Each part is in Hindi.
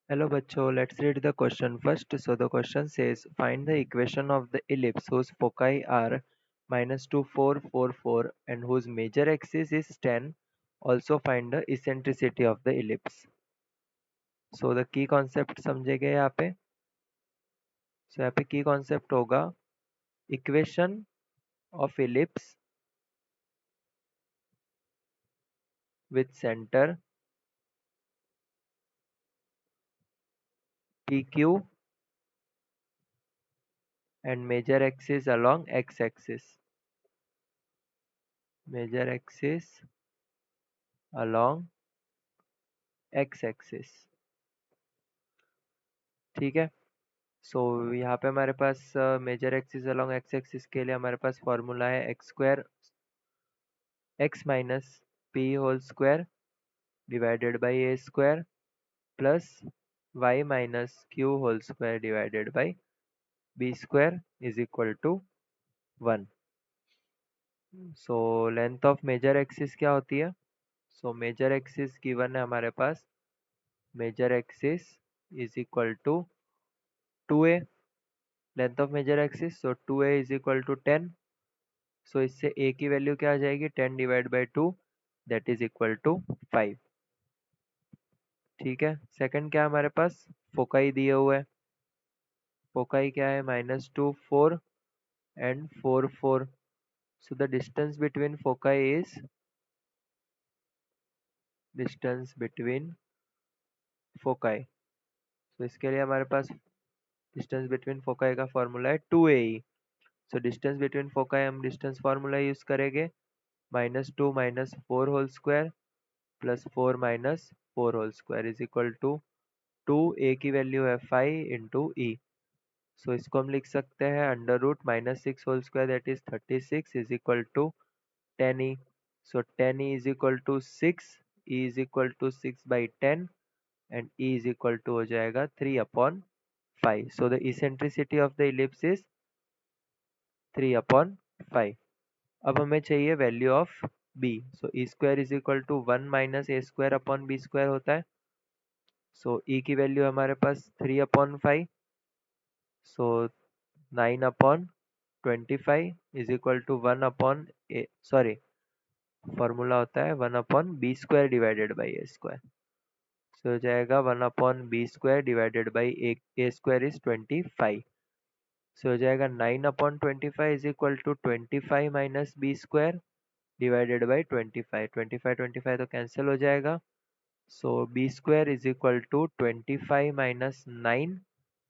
Hello बच्चों, let's read the question first. So the question says, find the equation of the ellipse whose foci are minus 2, 4, 4, 4 and whose major axis is 10. Also find the eccentricity of the ellipse. So the key concept समझेंगे यहाँ पे. So यहाँ पे key concept होगा equation of ellipse with center PQ and major axis along x-axis. Major axis along x-axis. ठीक है. सो यहाँ पे हमारे पास major axis along x axis के लिए हमारे पास फॉर्मूला है x squared x minus p whole squared divided by a squared plus Y minus q whole squared divided by b squared is equal to 1. So length of major axis क्या होती है? सो मेजर एक्सिस गिवन है हमारे पास. Major axis is equal to 2a. Length of major axis, so 2a is equal to 10. So इससे a की वैल्यू क्या आ जाएगी? 10 divide by 2 that is equal to 5. ठीक है. सेकंड क्या है हमारे पास? फोकाई दिए हुए है. फोकाई क्या है? -2, 4 and 4, 4. So the distance between foci is distance between foci. So इसके लिए हमारे पास डिस्टेंस बिटवीन फोकाई का फॉर्मूला है 2AE. So distance between foci हम डिस्टेंस फार्मूला यूज करेंगे. -2 minus 4 whole squared plus 4 minus 4 whole squared is equal to 2. A की वैल्यू है 5 इंटू ई. सो इसको हम लिख सकते हैं under root -6 whole square that is 36 is equal to 10e. So 10e is equal to 6. e is equal to 6 by 10 and e is equal to हो जाएगा 3/5. So the eccentricity of the ellipse is 3/5. अब हमें चाहिए value of b. So E square is equal to 1 minus A square upon B square होता है. सो e की वैल्यू हमारे पास 3/5. So 9/25 is equal to 1 a, sorry, formula होता है 1/b squared divided by a squared. So हो जाएगा 1/b squared divided by a squared is 25. So हो जाएगा 9/25 is equal to 25 minus b squared divided by 25. 25 तो कैंसिल हो जाएगा. So b squared is equal to 25 minus 9.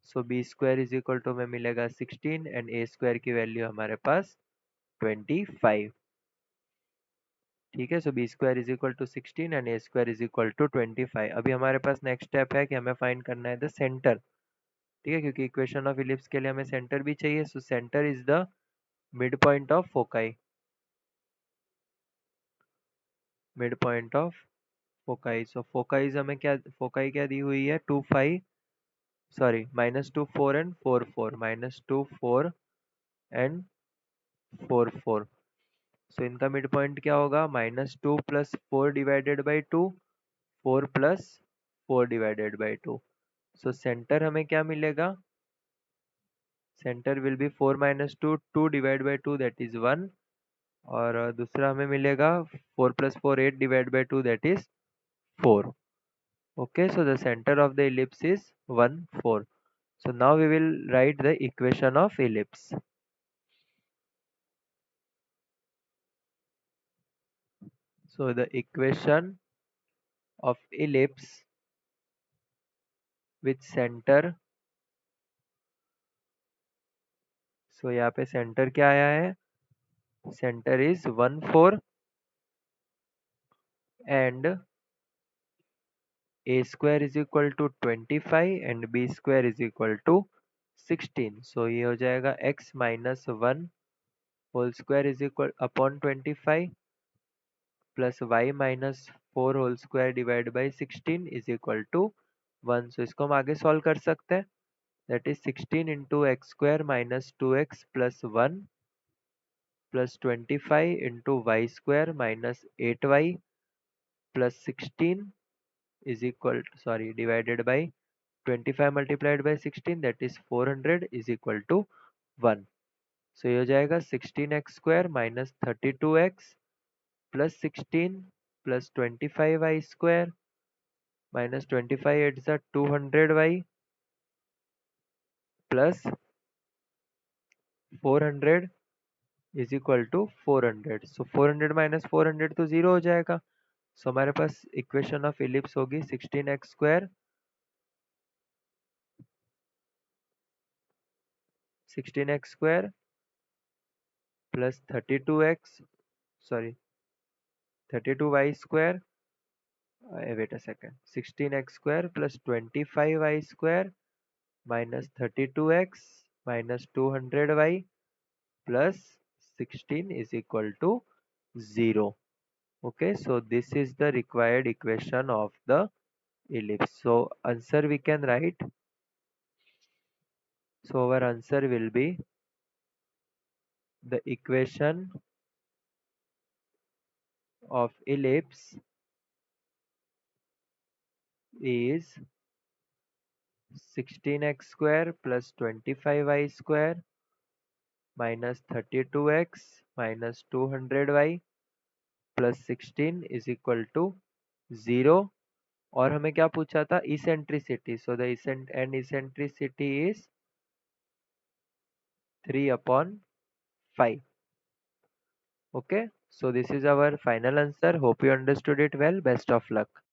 So b squared is equal to में मिलेगा 16 एंड ए स्क्वायर की वैल्यू हमारे पास 25. ठीक है. So b squared is equal to 16 and a squared is equal to 25. अभी हमारे पास नेक्स्ट स्टेप है कि हमें फाइंड करना है द सेंटर. ठीक है, क्योंकि इक्वेशन ऑफ इलिप्स के लिए हमें सेंटर भी चाहिए. So centre is the mid point of foci. Mid point of foci. So foci हमें क्या, फोकाई क्या दी हुई है? 2, 5, सॉरी, -2, 4 एंड 4, 4. -2, 4 एंड 4, 4. सो इनका मिड पॉइंट क्या होगा? -2 plus 4 divided by 2, 4 plus 4 divided by 2. So centre हमें क्या मिलेगा? Centre will be 4 minus 2, 2 divide by 2 that is 1. और दूसरा हमें मिलेगा 4 plus 4 8 divide by 2 that is 4. Okay, so the center of the ellipse is 1, 4. So now we will write the equation of ellipse. So the equation of ellipse with center. So यहाँ पे center क्या आया है? Center is 1, 4 and a square is equal to 25 and b square is equal to 16. So ये हो जाएगा x minus 1 whole square is equal upon 25 plus Y minus 4 whole square divide by 16 is equal to 1. So इसको हम आगे सॉल्व कर सकते हैं. That is 16 into X square minus 2x plus 1 plus 25 into Y square minus 8y plus 16 is equal, sorry, divided by 25 multiplied by 16 that is 400 is equal to 1. So ये हो जाएगा 16x square minus 32x plus 16 plus 25y square minus 25 it's a 200y plus 400 is equal to 400. So 400 minus 400 तो 0 हो जाएगा. So हमारे पास इक्वेशन ऑफ इलिप्स होगी 16x square 16x square plus 32x sorry 32y square wait a second 16x square plus 25y square minus 32x minus 200y plus 16 is equal to 0. Okay, so this is the required equation of the ellipse. So answer we can write. So our answer will be the equation of ellipse is 16x square plus 25y square minus 32x minus 200y plus 16 is equal to 0. और हमें क्या पूछा था eccentricity. So the eccentricity is 3/5. Okay, so this is our final answer. Hope you understood it well. Best of luck.